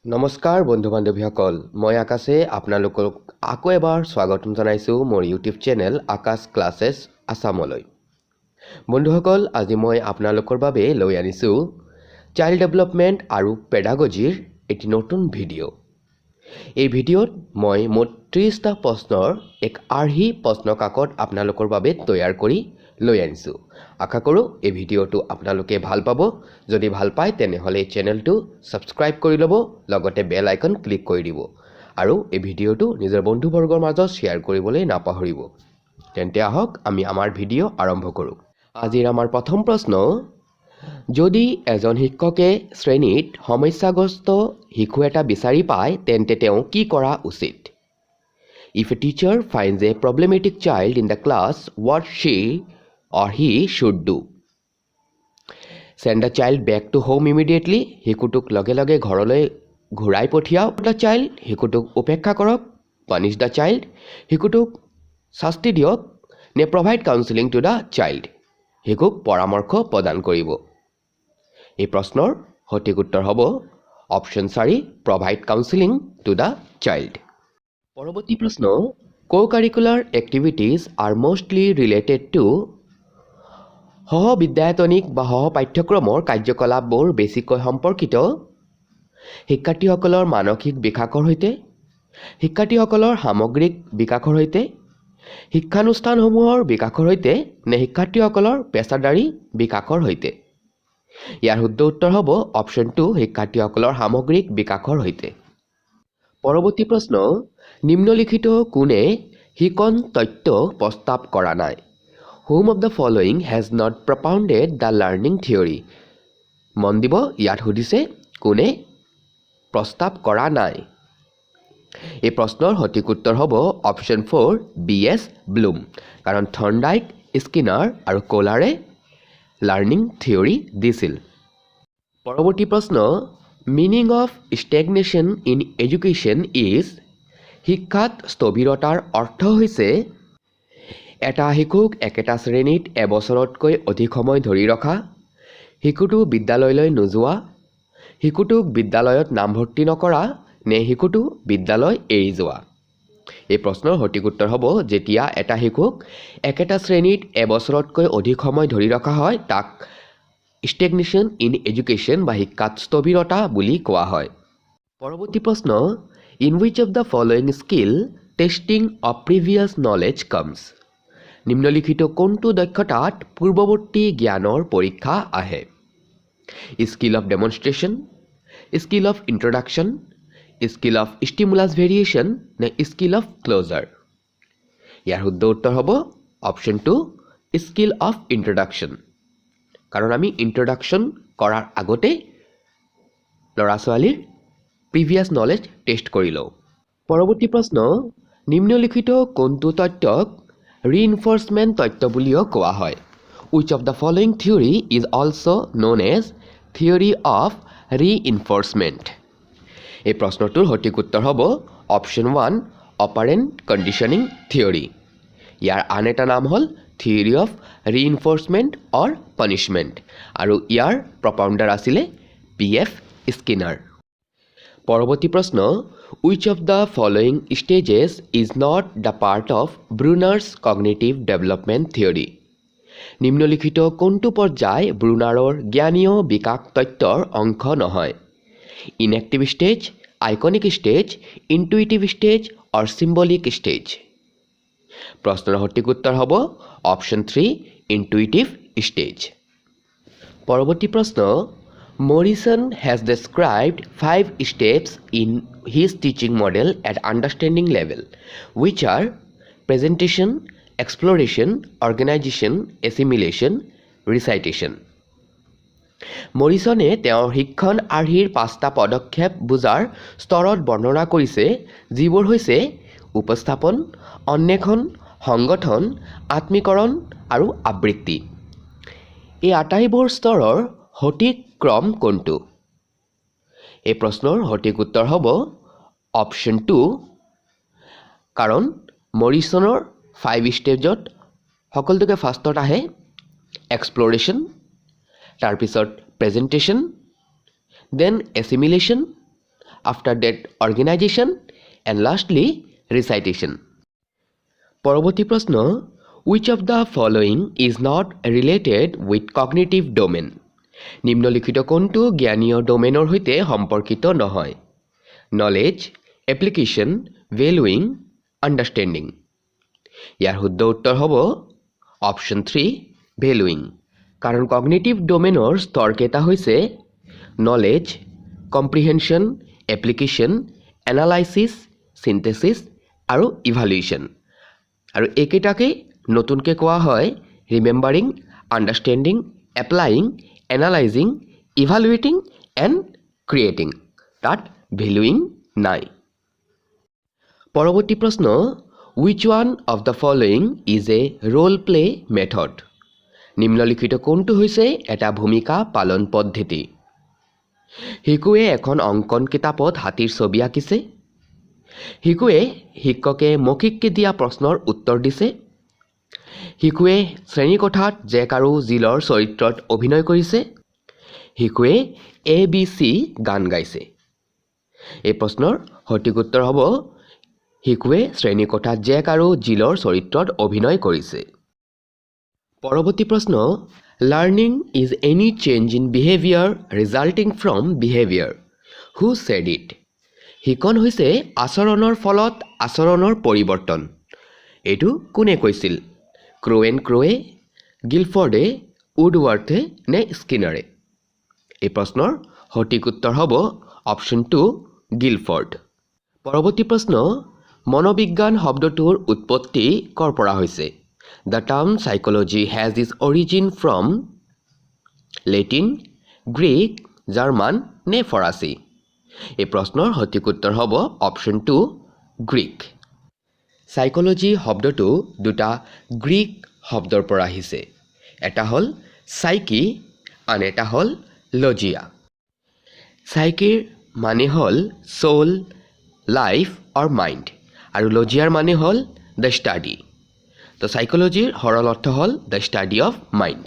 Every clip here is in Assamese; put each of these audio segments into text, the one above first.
নমস্কাৰ বন্ধু বান্ধৱীসকল মই আকাশে আপোনালোকক আকৌ এবাৰ স্বাগতম জনাইছো মোৰ ইউটিউব চেনেল আকাশ ক্লাছেছ আসামলৈ। বন্ধুসকল আজি মই আপোনালোকৰ বাবে লৈ আনিছো চাইল্ড ডেভেলপমেণ্ট আৰু পেডাগজিৰ এটি নতুন ভিডিঅ'। এই ভিডিঅ'ত মই মোট 30টা প্ৰশ্নৰ এক আৰ্হি প্ৰশ্ন কাকত আপোনালোকৰ বাবে তৈয়াৰ কৰি লৈ আনিছো। আশা কৰো এই ভিডিঅ'টো আপোনালোকে ভাল পাব। যদি ভাল পায় তেনেহলে চেনেলটো সাবস্ক্ৰাইব কৰি ল'ব, লগতে বেল আইকন ক্লিক কৰি দিব আৰু এই ভিডিঅ'টো নিজৰ বন্ধুবৰ্গৰ মাজত শ্বেয়াৰ কৰিবলৈ নাপাহৰিব। তেন্তে আহক আমি আমাৰ ভিডিঅ' আৰম্ভ কৰোঁ। আজিৰ আমাৰ প্ৰথম প্ৰশ্ন, যদি এজন শিক্ষকে শ্ৰেণীত সমস্যাগ্ৰস্ত শিশু এটা বিচাৰি পায় তেন্তে তেওঁ কি কৰা উচিত? If a teacher finds a problematic child in the class, what she or he should do? Send the child back to home immediately. শিশুটোক লগে লগে ঘৰলৈ ঘূৰাই পঠিয়াওক। The child, শিশুটোক উপেক্ষা কৰক। Punish the child, শিশুটোক শাস্তি দিয়ক। নে provide counseling to the child, শিশুক পৰামৰ্শ প্ৰদান কৰিব। এই প্ৰশ্নৰ সঠিক উত্তৰ হ'ব option 4, provide counseling to the child। পৰৱৰ্তী প্ৰশ্ন, co-curricular activities are mostly related to সহবিদ্যায়তনিক বা সহপাঠ্যক্ৰমৰ কাৰ্যকলাপবোৰ বেছিকৈ সম্পৰ্কিত শিক্ষাৰ্থীসকলৰ মানসিক বিকাশৰ সৈতে, শিক্ষাৰ্থীসকলৰ সামগ্ৰিক বিকাশৰ সৈতে, শিক্ষানুষ্ঠানসমূহৰ বিকাশৰ সৈতে নে শিক্ষাৰ্থীসকলৰ পেছাদাৰী বিকাশৰ সৈতে? ইয়াৰ শুদ্ধ উত্তৰ হ'ব অপশ্যন 2, শিক্ষাৰ্থীসকলৰ সামগ্ৰিক বিকাশৰ সৈতে। পৰৱৰ্তী প্ৰশ্ন, নিম্নলিখিত কোনে শিকন তত্ত্ব প্ৰস্তাৱ কৰা নাই? Whom of the following has not propounded the learning theory? মন দিব, ইয়াত সুধিছে কোনে প্ৰস্তাৱ কৰা নাই। এই প্ৰশ্নৰ সঠিক উত্তৰ হ'ব অপশ্যন 4, B.S. ব্লুম, কাৰণ থৰ্নডাইক, স্কিনাৰ আৰু কোলাৰে লাৰ্নিং থিয়ৰী দিছিল। পৰৱৰ্তী প্ৰশ্ন, meaning of stagnation in education is, শিক্ষাত স্থবিৰতাৰ অৰ্থ হৈছে এটা শিশুক একেটা শ্ৰেণীত এবছৰতকৈ অধিক সময় ধৰি ৰখা, শিশুটো বিদ্যালয়লৈ নোযোৱা, শিশুটোক বিদ্যালয়ত নামভৰ্তি নকৰা নে শিশুটো বিদ্যালয় এৰি যোৱা? এই প্ৰশ্নৰ সঠিক উত্তৰ হ'ব যেতিয়া এটা শিশুক একেটা শ্ৰেণীত এবছৰতকৈ অধিক সময় ধৰি ৰখা হয় তাক ষ্টেগনেশ্যন ইন এডুকেশ্যন বা শিক্ষাত স্থবিৰতা বুলি কোৱা হয়। পৰৱৰ্তী প্ৰশ্ন, in which of the following skill testing of previous knowledge comes? নিম্নলিখিত কোনটো দক্ষতাত পূৰ্বৱৰ্তী জ্ঞানৰ পৰীক্ষা আহে? Skill of demonstration, skill of introduction, skill of stimulus variation নে স্কিল অফ ক্ল'জাৰ? ইয়াৰ শুদ্ধ উত্তৰ হ'ব অপশ্যন 2, স্কিল অফ ইন্ট্ৰডাকশ্যন, কাৰণ আমি ইন্ট্ৰডাকশ্যন কৰাৰ আগতে ল'ৰা ছোৱালীৰ প্ৰিভিয়াছ নলেজ টেষ্ট কৰি লওঁ। পৰৱৰ্তী প্ৰশ্ন, নিম্নলিখিত কোনটো তত্ত্বক ৰিইনফৰ্চমেণ্ট তত্ত্ব বুলিও কোৱা হয়? Which of the following theory is also known as theory of reinforcement? এই প্ৰশ্নটোৰ সঠিক উত্তৰ হ'ব অপশ্যন 1, অপাৰেণ্ট কণ্ডিশ্যনিং থিয়ৰী। ইয়াৰ আন এটা নাম হ'ল theory of reinforcement or punishment আৰু ইয়াৰ প্ৰপাউণ্ডাৰ আছিলে P.F. স্কিনাৰ। পৰৱৰ্তী প্ৰশ্ন, which of the following stages is not the part of Bruner's cognitive development theory? নিম্নলিখিত কোনটো পৰ্যায় ব্ৰুনাৰৰ জ্ঞানীয় বিকাশ তত্ত্বৰ অংশ নহয়? Enactive stage, iconic stage, intuitive stage or symbolic stage? প্ৰশ্নৰ সঠিক উত্তৰ হ'ব অপশ্যন 3, ইনটুইটিভ ষ্টেজ। পৰৱৰ্তী প্ৰশ্ন, Morrison has described 5 steps in his teaching model at understanding level, which are presentation, exploration, organization, assimilation, recitation. মৰিছনে তেওঁৰ শিক্ষণ আৰ্হিৰ 5টা পদক্ষেপ বুজাৰ স্তৰত বৰ্ণনা কৰিছে, যিবোৰ হৈছে উপস্থাপন, অন্বেষণ, সংগঠন, আত্মীকৰণ আৰু আবৃত্তি। এই আটাইবোৰ স্তৰৰ সঠিক ক্ৰম কোনটো? এই প্ৰশ্নৰ সঠিক উত্তৰ হ'ব অপশ্যন 2, কাৰণ মৰিছনৰ 5 ষ্টেজত সকলোতকৈ ফাৰ্ষ্টত আহে এক্সপ্ল'ৰেশ্যন, তাৰপিছত presentation, then assimilation after that organization, and lastly recitation. পৰৱৰ্তী প্ৰশ্ন, which of the following is not related with cognitive domain? নিম্নলিখিত কোনটো জ্ঞানীয় ডোমেইনৰ সৈতে সম্পৰ্কিত নহয়? knowledge, application, valuing, understanding. ইয়াৰ শুদ্ধ উত্তৰ হ'ব অপশ্যন 3 valuing. কাৰণ কগনিটিভ ডোমেইনৰ স্তৰকেইটা হৈছে knowledge, comprehension, application, analysis, synthesis আৰু ইভালুৱেশ্যন। আৰু এইকেইটাকেই নতুনকৈ কোৱা হয় remembering, understanding, applying, analysing, evaluating and creating. তাত ভেলুইং নাই। পৰৱৰ্তী প্ৰশ্ন, which one of the following is a role play method? নিম্নলিখিত কোনটো হৈছে এটা ভূমিকা পালন পদ্ধতি? শিশুৱে এখন অংকন কিতাপত হাতীৰ ছবি আঁকিছে। শিশুৱে শিক্ষকে মৌখিককৈ দিয়া প্ৰশ্নৰ উত্তৰ দিছে। শিশুৱে শ্ৰেণীকোঠাত জেক আৰু জিলৰ চৰিত্ৰত অভিনয় কৰিছে। শিশুৱে ABC গান গাইছে। এই প্ৰশ্নৰ সঠিক উত্তৰ হ'ব শিশুৱে শ্ৰেণীকোঠাত জেক আৰু জিলৰ চৰিত্ৰত অভিনয় কৰিছে। পৰৱৰ্তী প্ৰশ্ন, learning is any change in behaviour resulting from behaviour. Who said it? শিকন হৈছে আচৰণৰ ফলত আচৰণৰ পৰিৱৰ্তন। এইটো কোনে কৈছিল? ক্ৰোৱেন ক্ৰোৱে, গিলফৰ্ডে, উডৱাৰ্থে নে স্কিনাৰে? এই প্ৰশ্নৰ সঠিক উত্তৰ হ'ব অপশ্যন 2 গিলফৰ্ড। পৰৱৰ্তী প্ৰশ্ন, মনোবিজ্ঞান শব্দটোৰ উৎপত্তি ক'ৰ পৰা হৈছে? The term psychology has is origin from Latin, Greek, German নে ফৰাচী? এই প্ৰশ্নৰ সঠিক উত্তৰ হ'ব অপশ্যন 2 গ্ৰীক। সাইকোলজি শব্দটো দুটা গ্ৰীক শব্দৰ পৰা আহিছে। এটা হ'ল চাইকি, আন এটা হ'ল লজিয়া। চাইকিৰ মানে হ'ল সোল, লাইফ অৰ মাইণ্ড, আৰু লজিয়াৰ মানে হ'ল দ্য ষ্টাডি। তো সাইকোলজিৰ সৰল অৰ্থ হ'ল দ্য ষ্টাডি অফ মাইণ্ড।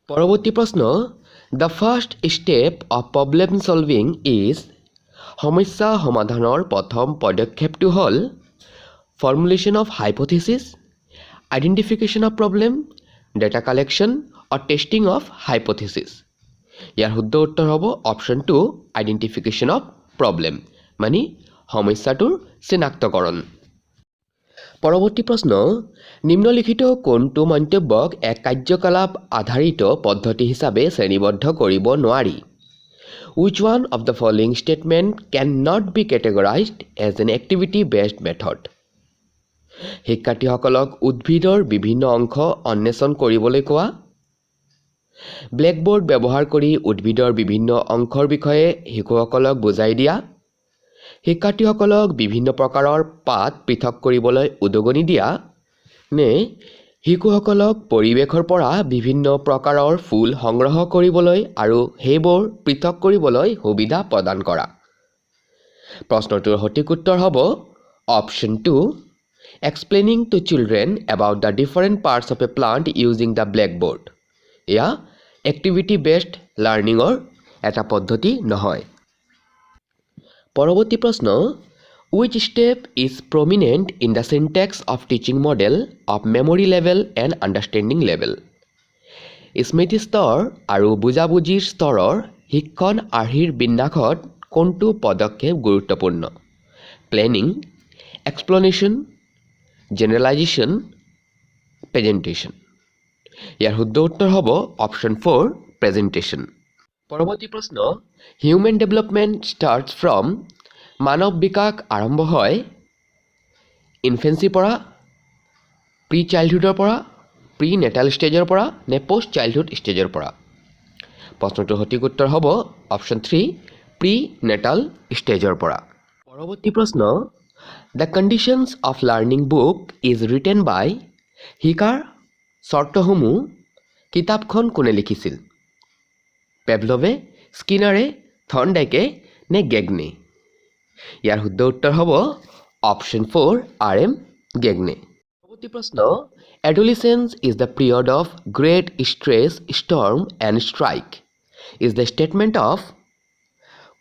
পৰৱৰ্তী প্ৰশ্ন, the first step of problem solving is. সমস্যা সমাধানৰ প্ৰথম পদক্ষেপটো হ'ল formulation of hypothesis, identification of problem, data collection or testing of hypothesis. ইয়াৰ শুদ্ধ উত্তৰ হ'ব অপশ্যন 2 আইডেণ্টিফিকেশ্যন অফ প্ৰব্লেম, মানে সমস্যাটোৰ চিনাক্তকৰণ। পৰৱৰ্তী প্ৰশ্ন, নিম্নলিখিত কোনটো মন্তব্যক এক কাৰ্যকলাপ আধাৰিত পদ্ধতি হিচাপে শ্ৰেণীবদ্ধ কৰিব নোৱাৰি? Which one of the following statement cannot be categorized as an activity based method? শিক্ষাৰ্থীসকলক উদ্ভিদৰ বিভিন্ন অংশ অন্বেষণ কৰিবলৈ কোৱা, ব্লেকবোৰ্ড ব্যৱহাৰ কৰি উদ্ভিদৰ বিভিন্ন অংশৰ বিষয়ে শিশুসকলক বুজাই দিয়া, শিক্ষাৰ্থীসকলক বিভিন্ন প্ৰকাৰৰ পাত পৃথক কৰিবলৈ উদগনি দিয়া, নে শিশুসকলক পৰিৱেশৰ পৰা বিভিন্ন প্ৰকাৰৰ ফুল সংগ্ৰহ কৰিবলৈ আৰু সেইবোৰ পৃথক কৰিবলৈ সুবিধা প্ৰদান কৰা? প্ৰশ্নটোৰ সঠিক উত্তৰ হ'ব option 2 explaining to children about the different parts of a plant using the blackboard. এয়া এক্টিভিটি বেছড লাৰ্ণিঙৰ এটা পদ্ধতি নহয়। পৰৱৰ্তী প্ৰশ্ন, which step is prominent in the syntax of teaching model of memory level and understanding level? স্মৃতি স্তৰ আৰু বুজাবুজিৰ স্তৰৰ শিক্ষণ আৰ্হিৰ বিন্যাসত কোনটো পদক্ষেপ গুৰুত্বপূৰ্ণ? Planning, explanation, generalisation, presentation. ইয়াৰ শুদ্ধ উত্তৰ হ'ব অপশ্যন 4 প্ৰেজেণ্টেশ্যন। পৰৱৰ্তী প্ৰশ্ন, হিউমেন ডেভেলপমেণ্ট ষ্টাৰ্টছ ফ্ৰম। মানৱ বিকাশ আৰম্ভ হয় ইনফেঞ্চিৰ পৰা, প্ৰি চাইল্ডহুডৰ পৰা, প্ৰি নেটাল ষ্টেজৰ পৰা নে পষ্ট চাইল্ডহুড ষ্টেজৰ পৰা? প্ৰশ্নটোৰ সঠিক উত্তৰ হ'ব অপশ্যন 3 প্ৰি নেটাল ষ্টেজৰ পৰা। পৰৱৰ্তী প্ৰশ্ন, the conditions of learning book is written by. শিকাৰ চৰ্তসমূহ কিতাপখন কোনে লিখিছিল? পেভলভে, স্কিনাৰে, থৰ্নডাইকে নে গেগনে? ইয়াৰ শুদ্ধ উত্তৰ হ'ব অপশ্যন 4 RM গেগনে। পৰৱৰ্তী প্ৰশ্ন, adolescence is the period of great stress, storm and strike is the statement of.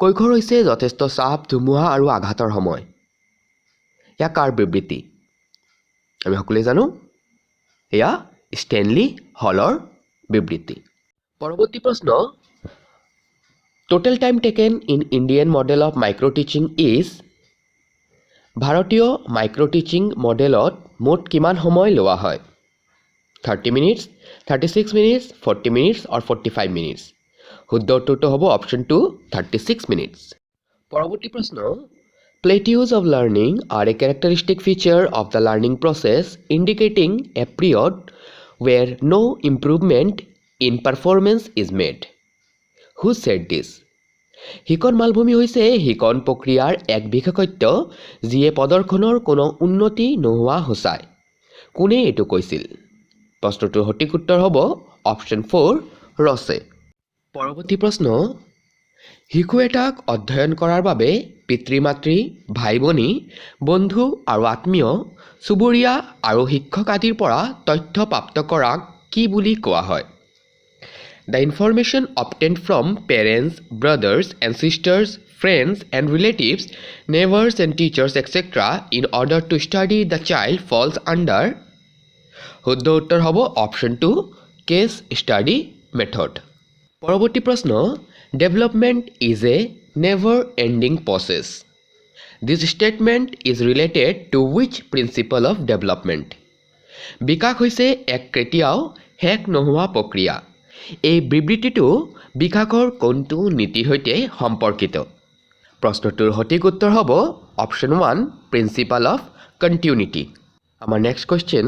কৈশোৰ হৈছে যথেষ্ট চাপ, ধুমুহা আৰু আঘাতৰ সময়। ইয়াক কাৰ বিবৃতি? আমি সকলোৱে জানো এয়া ষ্টেনলি হলৰ বিবৃতি। পৰৱৰ্তী প্ৰশ্ন, total time taken in Indian model of micro' teaching is. ভাৰতীয় মাইক্ৰ' টিচিং মডেলত মুঠ কিমান সময় লোৱা হয়? 30 মিনিটছ, 36 মিনিটছ, 40 মিনিটছ অৰ 45 মিনিটছ? শুদ্ধ উত্তৰটো হ'ব অপশ্যন 2, 36 মিনিটছ। পৰৱৰ্তী প্ৰশ্ন, plateaus of learning are a characteristic feature of the learning process indicating a period where no improvement in performance is made. Who said this? শিকন মালভূমি হৈছে শিকন প্ৰক্ৰিয়াৰ এক বিশেষত্ব যিয়ে প্ৰদৰ্শনৰ কোনো উন্নতি নোহোৱা সূচায়। কোনে এইটো কৈছিল? প্ৰশ্নটোৰ সঠিক উত্তৰ হ'ব অপশ্যন 4, ৰছে। পৰৱৰ্তী প্ৰশ্ন, শিশু এটাক অধ্যয়ন কৰাৰ বাবে পিতৃ মাতৃ, ভাই ভনী, বন্ধু আৰু আত্মীয়, চুবুৰীয়া আৰু শিক্ষক আদিৰ পৰা তথ্য প্ৰাপ্ত কৰাক কি বুলি কোৱা হয়? The information obtained from parents, brothers and sisters, friends and relatives, neighbors and teachers, etc. in order to study the child falls under. শুদ্ধ উত্তৰ হ'ব অপশ্যন 2, কেছ ষ্টাডি মেথড। পৰৱৰ্তী প্ৰশ্ন, development is a never ending process. This statement is related to which principle of development. বিকাশ হৈছে এক কেতিয়াও শেষ নোহোৱা প্ৰক্ৰিয়া। এই বিবৃতিটো বিকাশৰ কোনটো নীতিৰ সৈতে সম্পৰ্কিত? প্ৰশ্নটোৰ সঠিক উত্তৰ হ'ব অপশ্যন 1, প্ৰিন্সিপল অফ কণ্টিনিউটি। আমাৰ next question,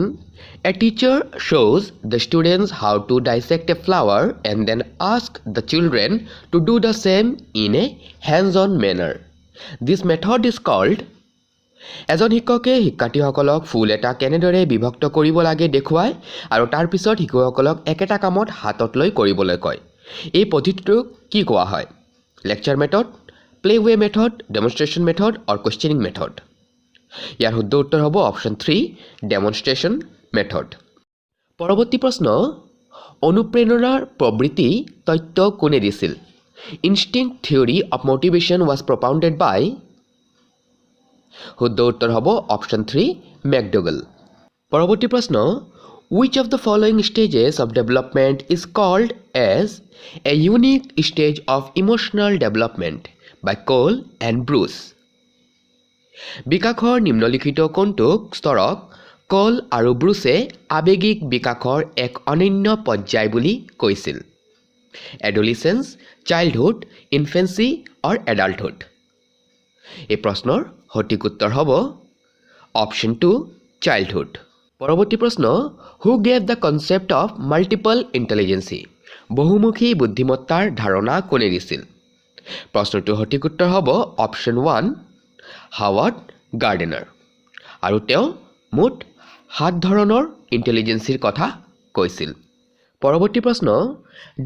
a teacher shows the students how to dissect a flower and then ask the children to do the same in a hands-on manner. This method is called. এজন শিক্ষকে শিক্ষাৰ্থীসকলক ফুল এটা কেনেদৰে বিভক্ত কৰিব লাগে দেখুৱায় আৰু তাৰপিছত শিশুসকলক একেটা কামত হাতত লৈ কৰিবলৈ কয়। এই পদ্ধতিটোক কি কোৱা হয়? Lecture method, playway method, demonstration method or questioning method? ইয়াৰ শুদ্ধ উত্তৰ হ'ব অপশ্যন 3, ডেমনষ্ট্ৰেশ্যন মেথড। পৰৱৰ্তী প্ৰশ্ন, অনুপ্ৰেৰণাৰ প্ৰবৃত্তি তত্ত্ব কোনে দিছিল? Instinct theory of motivation was propounded by. শুদ্ধ উত্তৰ হ'ব অপশ্যন 3, মেকডোগল। পৰৱৰ্তী প্ৰশ্ন, which of the following stages of development is called as a unique stage of emotional development by Cole and Bruce? বিকাশৰ নিম্নলিখিত কোনটোক স্তৰক কল আৰু ব্ৰুছে আৱেগিক বিকাশৰ এক অনন্য পৰ্যায় বুলি কৈছিল? এডোলিসেন্স, চাইল্ডহুড, ইনফেন্সি অৰ এডাল্টহুড? এই প্ৰশ্নৰ সঠিক উত্তৰ হ'ব অপশ্যন 2, চাইল্ডহুড। পৰৱৰ্তী প্ৰশ্ন, who gave the concept of multiple intelligences? বহুমুখী বুদ্ধিমত্তাৰ ধাৰণা কোনে দিছিল? প্ৰশ্নটোৰ সঠিক উত্তৰ হ'ব অপশ্যন 1, হাৱাৰ্ড গাৰ্ডেনাৰ। আৰু তেওঁ মুঠ 7 ধৰণৰ ইণ্টেলিজেন্সিৰ কথা কৈছিল। পৰৱৰ্তী প্ৰশ্ন,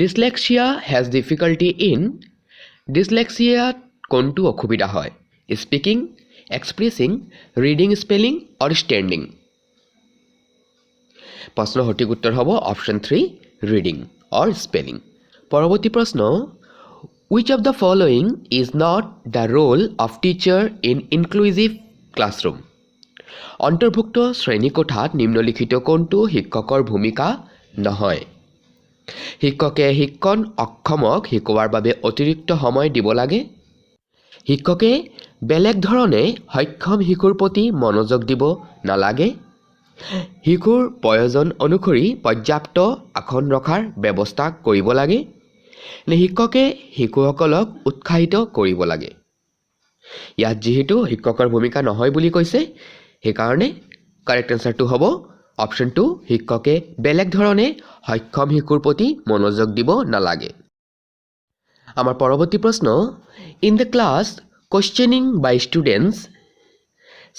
ডিছলেক্সিয়া হেজ ডিফিকাল্টি ইন। ডিছলেক্সিয়াত কোনটো অসুবিধা হয়? স্পিকিং, এক্সপ্ৰেছিং, ৰিডিং, স্পেলিং অৰ ষ্টেণ্ডিং? প্ৰশ্নৰ সঠিক উত্তৰ হ'ব অপশ্যন 3, ৰিডিং অৰ স্পেলিং। পৰৱৰ্তী প্ৰশ্ন, which of the following is not the role of teacher in inclusive classroom? অন্তৰ্ভুক্ত শ্ৰেণীকোঠাত নিম্নলিখিত কোনটো শিক্ষকৰ ভূমিকা নহয়? শিক্ষকে শিক্ষণ অক্ষমক শিকোৱাৰ বাবে অতিৰিক্ত সময় দিব লাগে। শিক্ষকে বেলেগ ধৰণে সক্ষম শিশুৰ প্ৰতি মনোযোগ দিব নালাগে। শিশুৰ প্ৰয়োজন অনুসৰি পৰ্যাপ্ত আসন ৰখাৰ ব্যৱস্থা কৰিব লাগে। নে শিক্ষকে শিশুসকলক উৎসাহিত কৰিব লাগে? ইয়াত যিহেতু শিক্ষকৰ ভূমিকা নহয় বুলি কৈছে, সেইকাৰণে কাৰেক্ট এনচাৰটো হ'ব অপশ্যন 2, শিক্ষকে বেলেগ ধৰণে সক্ষম শিশুৰ প্ৰতি মনোযোগ দিব নালাগে। আমাৰ পৰৱৰ্তী প্ৰশ্ন, in the class questioning by students.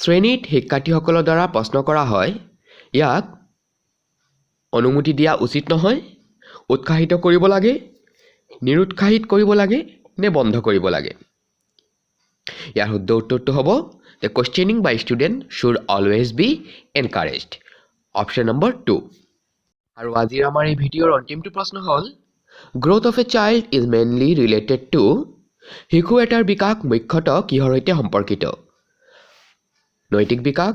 শ্ৰেণীত শিক্ষাৰ্থীসকলৰ দ্বাৰা প্ৰশ্ন কৰা হয়, ইয়াক অনুমতি দিয়া উচিত নহয়, উৎসাহিত কৰিব লাগে, নিৰুৎসাহিত কৰিব লাগে নে বন্ধ কৰিব লাগে? ইয়াৰ শুদ্ধ উত্তৰটো হ'ব the questioning by student should always be encouraged. Option number 2। আৰু আজিৰ আমাৰ এই ভিডিঅ'ৰ অন্তিমটো প্ৰশ্ন হ'ল, growth of a child is mainly related to। শিশু এটাৰ বিকাশ মুখ্যতঃ কিহৰ সৈতে সম্পৰ্কিত? নৈতিক বিকাশ,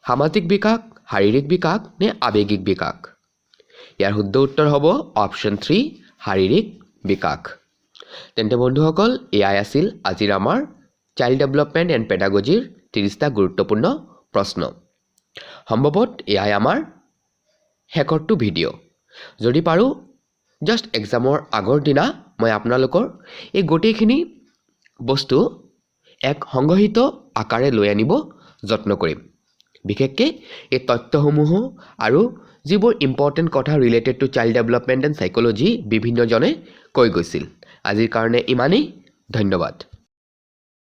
সামাজিক বিকাশ, শাৰীৰিক বিকাশ নে আৱেগিক বিকাশ? ইয়াৰ শুদ্ধ উত্তৰ হ'ব অপশ্যন 3 শাৰীৰিক বিকাশ। তেন্তে বন্ধুসকল এয়াই আছিল আজিৰ আমাৰ চাইল্ড ডেভেলপমেণ্ট এণ্ড পেডাগজিৰ 30টা গুৰুত্বপূৰ্ণ প্ৰশ্ন। সম্ভৱত এয়াই আমাৰ শেষৰটো ভিডিঅ'। যদি পাৰোঁ জাষ্ট এক্সামৰ আগৰ দিনা মই আপোনালোকৰ এই গোটেইখিনি বস্তু এক সংগ্ৰহিত আকাৰে লৈ আনিব যত্ন কৰিম। বিশেষকৈ এই তথ্যসমূহ আৰু যিবোৰ ইম্পৰ্টেণ্ট কথা related to child development and psychology বিভিন্নজনে কৈ গৈছিল। আজিৰ কাৰণে ইমানেই। ধন্যবাদ।